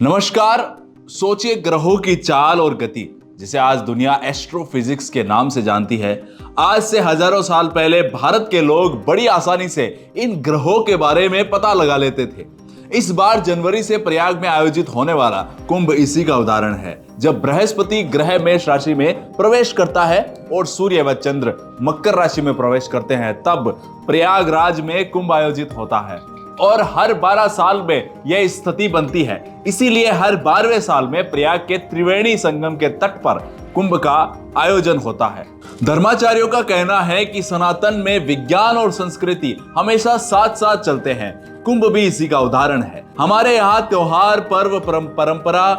नमस्कार। सोचिए, ग्रहों की चाल और गति, जिसे आज दुनिया एस्ट्रोफिजिक्स के नाम से जानती है, आज से हजारों साल पहले भारत के लोग बड़ी आसानी से इन ग्रहों के बारे में पता लगा लेते थे। इस बार जनवरी से प्रयाग में आयोजित होने वाला कुंभ इसी का उदाहरण है। जब बृहस्पति ग्रह मेष राशि में प्रवेश करता है और सूर्य व चंद्र मकर राशि में प्रवेश करते हैं, तब प्रयागराज में कुंभ आयोजित होता है और हर 12 साल में यह स्थिति बनती है। इसीलिए हर 12वें साल में प्रयाग के त्रिवेणी संगम के तट पर कुंभ का आयोजन होता है। धर्माचार्यों का कहना है कि सनातन में विज्ञान और संस्कृति हमेशा साथ साथ चलते हैं। कुंभ भी इसी का उदाहरण है। हमारे यहाँ त्योहार, पर्व, परंपरा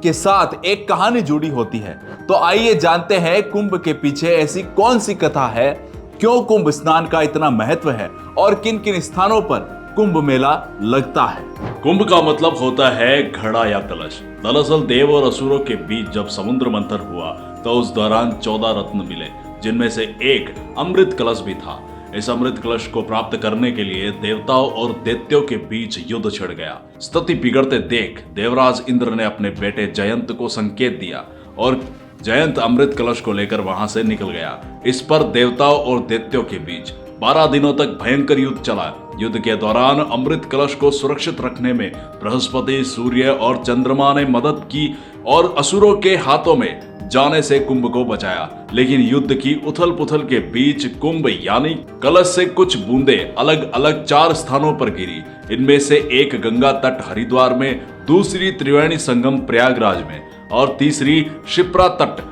के साथ एक कहानी जुड़ी होती है। तो आइए जानते हैं कुंभ के पीछे ऐसी कौन सी कथा है, क्यों कुंभ स्नान का इतना महत्व है और किन किन स्थानों पर कुंभ मेला लगता है। कुंभ का मतलब होता है घड़ा या कलश। दरअसल देव और असुरों के बीच जब समुद्र मंथन हुआ तो उस दौरान 14 रत्न मिले, जिनमें से एक अमृत कलश भी था। इस अमृत कलश को प्राप्त करने के लिए देवताओं और दैत्यों के बीच युद्ध छिड़ गया। स्थिति बिगड़ते देख देवराज इंद्र ने अपने बेटे जयंत को संकेत दिया और जयंत अमृत कलश को लेकर वहां से निकल गया। इस पर देवताओं और दैत्यों के बीच 12 दिनों तक भयंकर युद्ध चला। युद्ध के दौरान अमृत कलश को सुरक्षित रखने में बृहस्पति, सूर्य और चंद्रमा ने मदद की और असुरों के हाथों में जाने से कुंभ को बचाया। लेकिन युद्ध की उथल पुथल के बीच कुंभ यानी कलश से कुछ बूंदें अलग अलग 4 स्थानों पर गिरी। इनमें से एक गंगा तट हरिद्वार में, दूसरी त्रिवेणी संगम प्रयागराज में और तीसरी शिप्रा तट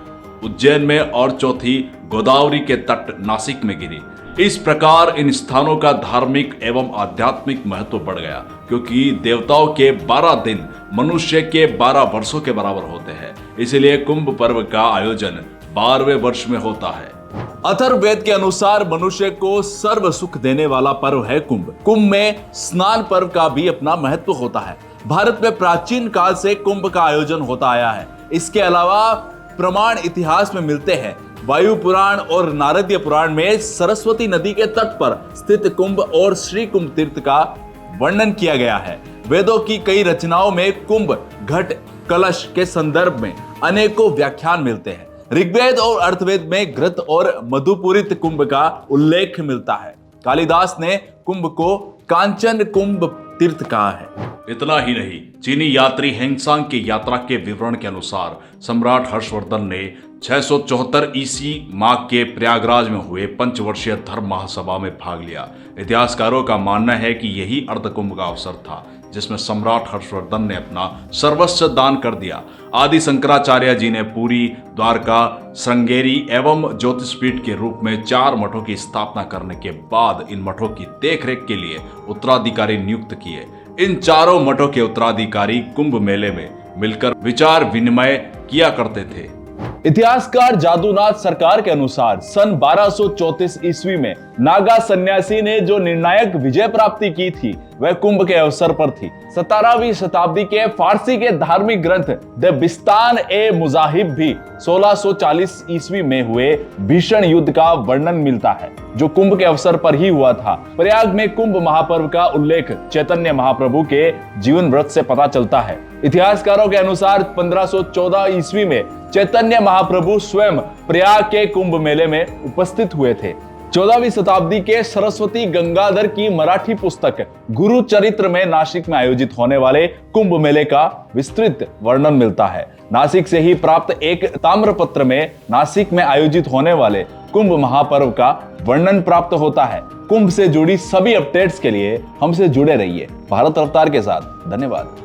उज्जैन में और चौथी गोदावरी के तट नासिक में गिरी। इस प्रकार इन स्थानों का धार्मिक एवं आध्यात्मिक महत्व बढ़ गया, क्योंकि देवताओं के 12 दिन मनुष्य के 12 वर्षों के बराबर होते हैं। इसलिए कुंभ पर्व का आयोजन 12वें वर्ष में होता है। अथर्ववेद के अनुसार मनुष्य को सर्व सुख देने वाला पर्व है कुंभ। कुंभ में स्नान पर्व का भी अपना महत्व होता है। भारत में प्राचीन काल से कुंभ का आयोजन होता आया है। इसके अलावा प्रमाण इतिहास में मिलते हैं। वायु पुराण और नारदीय पुराण में सरस्वती नदी के तट पर स्थित कुंभ और श्री कुंभ तीर्थ का वर्णन किया गया है। वेदों की कई रचनाओं में कुंभ, घट, कलश के संदर्भ में अनेकों व्याख्यान मिलते हैं। ऋग्वेद और अर्थवेद में घृत और मधुपूरित कुंभ का उल्लेख मिलता है। कालिदास ने कुंभ को कांचन कुंभ तीर्थ कहा है। इतना ही नहीं, चीनी यात्री हेंगसांग की यात्रा के विवरण के अनुसार सम्राट हर्षवर्धन ने 674 ईसी माह के प्रयागराज में हुए पंचवर्षीय धर्म महासभा में भाग लिया। इतिहासकारों का मानना है कि यही अर्ध कुंभ का अवसर था, जिसमें सम्राट हर्षवर्धन ने अपना सर्वस्व दान कर दिया। आदि शंकराचार्य जी ने पुरी, द्वारका, श्रृंगेरी एवं ज्योतिषपीठ के रूप में 4 मठों की स्थापना करने के बाद इन मठों की देखरेख के लिए उत्तराधिकारी नियुक्त किए। इन चारों मठों के उत्तराधिकारी कुंभ मेले में मिलकर विचार विनिमय किया करते थे। इतिहासकार जादूनाथ सरकार के अनुसार सन 1234 ईस्वी में नागा सन्यासी ने जो निर्णायक विजय प्राप्ति की थी वह कुंभ के अवसर पर थी। 17वीं शताब्दी के फारसी के धार्मिक ग्रंथ द बिस्तान ए मुजाहिब भी 1640 ईस्वी में हुए भीषण युद्ध का वर्णन मिलता है, जो कुंभ के अवसर पर ही हुआ था। प्रयाग में कुंभ महापर्व का उल्लेख चैतन्य महाप्रभु के जीवन व्रत से पता चलता है। इतिहासकारों के अनुसार 1514 ईस्वी में चैतन्य महाप्रभु स्वयं प्रयाग के कुंभ मेले में उपस्थित हुए थे। 14वीं शताब्दी के सरस्वती गंगाधर की मराठी पुस्तक गुरु चरित्र में नासिक में आयोजित होने वाले कुंभ मेले का विस्तृत वर्णन मिलता है। नासिक से ही प्राप्त एक ताम्रपत्र में नासिक में आयोजित होने वाले कुंभ महापर्व का वर्णन प्राप्त होता है। कुंभ से जुड़ी सभी अपडेट्स के लिए हमसे जुड़े रहिए। भारत रफ्तार के साथ। धन्यवाद।